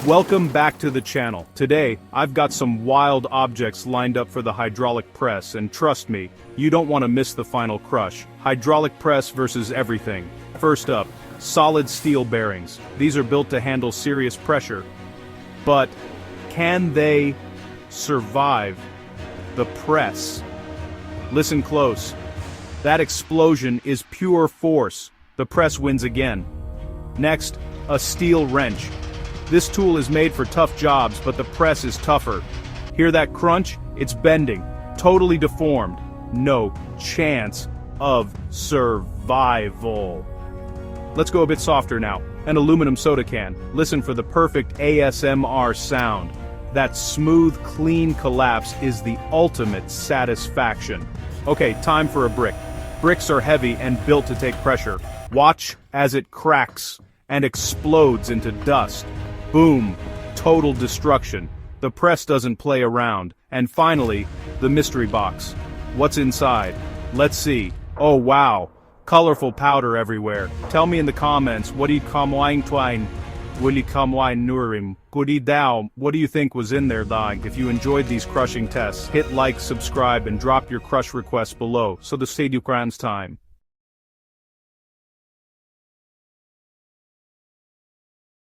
Welcome back to the channel. Today, I've got some wild objects lined up for the hydraulic press, and trust me, you don't want to miss the final crush. Hydraulic press versus everything. First up, solid steel bearings. These are built to handle serious pressure. But can they survive the press? Listen close. That explosion is pure force. The press wins again. Next, a steel wrench. This tool is made for tough jobs, but the press is tougher. Hear that crunch? It's bending, totally deformed. No chance of survival. Let's go a bit softer now. An aluminum soda can. Listen for the perfect ASMR sound. That smooth, clean collapse is the ultimate satisfaction. Okay, time for a brick. Bricks are heavy and built to take pressure. Watch as it cracks and explodes into dust. Boom! Total destruction. The press doesn't play around. And finally, the mystery box. What's inside? Let's see. Oh wow! Colorful powder everywhere. Tell me in the comments, what do you nurim? What do you think was in there, dog? If you enjoyed these crushing tests, hit like, subscribe, and drop your crush requests below, so the stay Ukraine's time.